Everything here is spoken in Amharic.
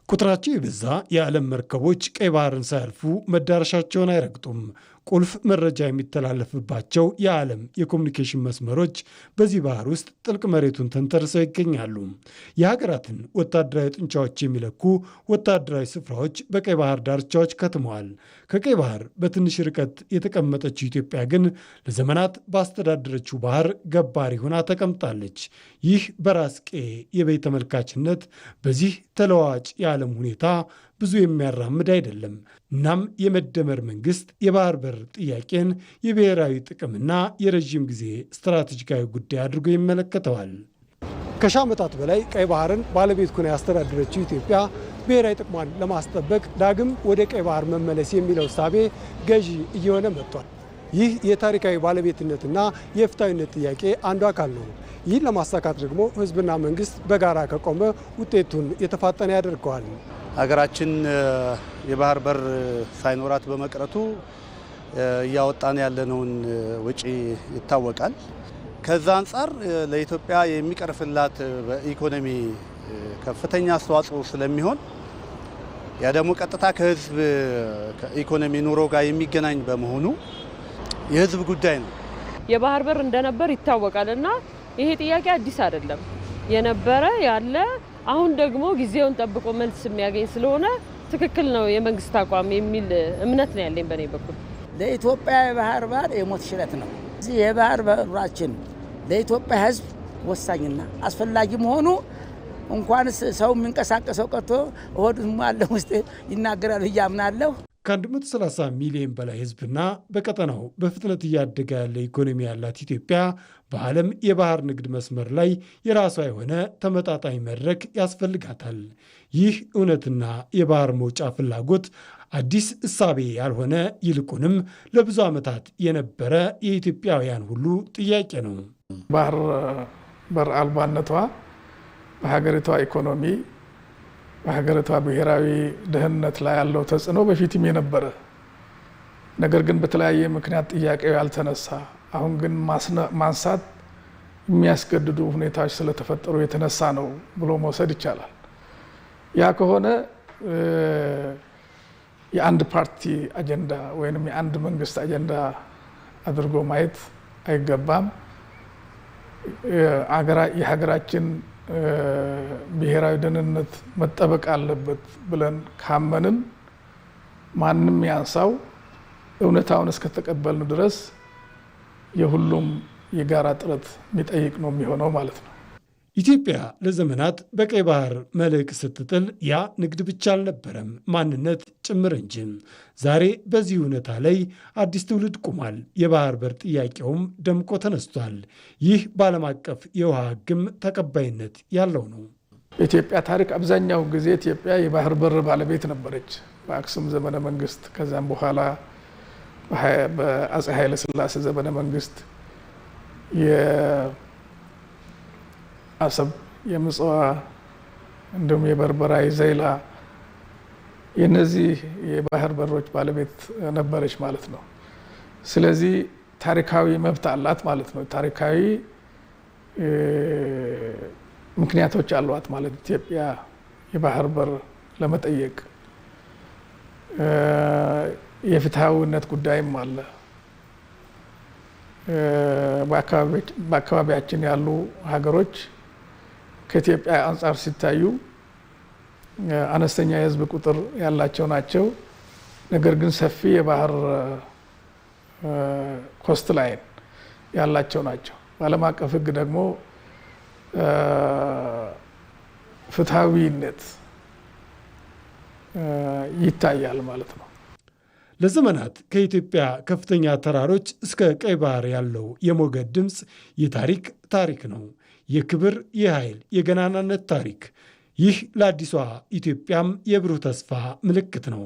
ቁጥራቸው የበዛ የዓለም መርከቦች ቀይ ባህርን ሳያልፉ መዳረሻቸውን አይረግጡም። ቁልፍ መረጃ የሚተላለፍባቸው የዓለም የኮሚኒኬሽን መስመሮች በዚህ ባህር ውስጥ ጥልቅ መሬቱን ተንተርሰው ይገኛሉ። የሀገራትን ወታደራዊ ጡንቻዎች የሚለኩ ወታደራዊ ስፍራዎች በቀይ ባህር ዳርቻዎች ከትመዋል። ከቀይ ባህር በትንሽ ርቀት የተቀመጠችው ኢትዮጵያ ግን ለዘመናት ባስተዳደረችው ባህር ገባሪ ሆና ተቀምጣለች። ይህ በራስ ቄ የበይ ተመልካችነት በዚህ ተለዋዋጭ የዓለም ሁኔታ ብዙ የሚያራምድ አይደለም። እናም የመደመር መንግስት የባህር በር ጥያቄን የብሔራዊ ጥቅምና የረዥም ጊዜ ስትራቴጂካዊ ጉዳይ አድርጎ ይመለከተዋል። ከሺህ ዓመታት በላይ ቀይ ባህርን ባለቤት ሆና ያስተዳደረችው ኢትዮጵያ ብሔራዊ ጥቅሟን ለማስጠበቅ ዳግም ወደ ቀይ ባህር መመለስ የሚለው እሳቤ ገዢ እየሆነ መጥቷል። ይህ የታሪካዊ ባለቤትነትና የፍትሐዊነት ጥያቄ አንዱ አካል ነው። ይህን ለማሳካት ደግሞ ህዝብና መንግስት በጋራ ከቆመ ውጤቱን የተፋጠነ ያደርገዋል። ሀገራችን የባህር በር ሳይኖራት በመቅረቱ እያወጣን ያለነውን ወጪ ይታወቃል። ከዛ አንጻር ለኢትዮጵያ የሚቀርፍላት በኢኮኖሚ ከፍተኛ አስተዋጽኦ ስለሚሆን ያ ደግሞ ቀጥታ ከህዝብ ከኢኮኖሚ ኑሮ ጋር የሚገናኝ በመሆኑ የህዝብ ጉዳይ ነው። የባህር በር እንደነበር ይታወቃልና ይሄ ጥያቄ አዲስ አይደለም። የነበረ ያለ አሁን ደግሞ ጊዜውን ጠብቆ መልስ የሚያገኝ ስለሆነ ትክክል ነው የመንግስት አቋም የሚል እምነት ነው ያለኝ በኔ በኩል። ለኢትዮጵያ የባህር በር የሞት ሽረት ነው። እዚህ የባህር በራችን ለኢትዮጵያ ህዝብ ወሳኝና አስፈላጊ መሆኑ እንኳንስ ሰው የሚንቀሳቀሰው ቀርቶ ሆዱም አለ ውስጥ ይናገራል ብዬ አምናለሁ። ከ130 ሚሊዮን በላይ ህዝብና በቀጠናው በፍጥነት እያደገ ያለ ኢኮኖሚ ያላት ኢትዮጵያ በዓለም የባህር ንግድ መስመር ላይ የራሷ የሆነ ተመጣጣኝ መድረክ ያስፈልጋታል። ይህ እውነትና የባህር መውጫ ፍላጎት አዲስ እሳቤ ያልሆነ ይልቁንም ለብዙ ዓመታት የነበረ የኢትዮጵያውያን ሁሉ ጥያቄ ነው። ባህር በር አልባነቷ በሀገሪቷ ኢኮኖሚ በሀገሪቷ ብሔራዊ ደህንነት ላይ ያለው ተጽዕኖ በፊትም የነበረ ነገር ግን በተለያየ ምክንያት ጥያቄው ያልተነሳ አሁን ግን ማንሳት የሚያስገድዱ ሁኔታዎች ስለተፈጠሩ የተነሳ ነው ብሎ መውሰድ ይቻላል። ያ ከሆነ የአንድ ፓርቲ አጀንዳ ወይም የአንድ መንግስት አጀንዳ አድርጎ ማየት አይገባም። የሀገራችን ብሔራዊ ደህንነት መጠበቅ አለበት ብለን ካመንን ማንም ያንሳው እውነታውን እስከተቀበልን ድረስ የሁሉም የጋራ ጥረት የሚጠይቅ ነው የሚሆነው ማለት ነው። ኢትዮጵያ ለዘመናት በቀይ ባህር መልሕቅ ስትጥል ያ ንግድ ብቻ አልነበረም፣ ማንነት ጭምር እንጂ። ዛሬ በዚህ እውነታ ላይ አዲስ ትውልድ ቆሟል። የባህር በር ጥያቄውም ደምቆ ተነስቷል። ይህ በዓለም አቀፍ የውሃ ሕግም ተቀባይነት ያለው ነው። በኢትዮጵያ ታሪክ አብዛኛው ጊዜ ኢትዮጵያ የባህር በር ባለቤት ነበረች። በአክሱም ዘመነ መንግስት፣ ከዛም በኋላ በአፄ ኃይለ ሥላሴ ዘመነ መንግስት አሰብ፣ የምጽዋ እንዲሁም የበርበራ፣ የዘይላ የነዚህ የባህር በሮች ባለቤት ነበረች ማለት ነው። ስለዚህ ታሪካዊ መብት አላት ማለት ነው። ታሪካዊ ምክንያቶች አሏት ማለት ኢትዮጵያ የባህር በር ለመጠየቅ። የፍትሃዊነት ጉዳይም አለ። በአካባቢያችን ያሉ ሀገሮች ከኢትዮጵያ አንጻር ሲታዩ አነስተኛ የህዝብ ቁጥር ያላቸው ናቸው። ነገር ግን ሰፊ የባህር ኮስት ላይን ያላቸው ናቸው። በዓለም አቀፍ ህግ ደግሞ ፍትሃዊነት ይታያል ማለት ነው። ለዘመናት ከኢትዮጵያ ከፍተኛ ተራሮች እስከ ቀይ ባህር ያለው የሞገድ ድምፅ ታሪክ ነው። የክብር፣ የኃይል፣ የገናናነት ታሪክ። ይህ ለአዲሷ ኢትዮጵያም የብሩህ ተስፋ ምልክት ነው።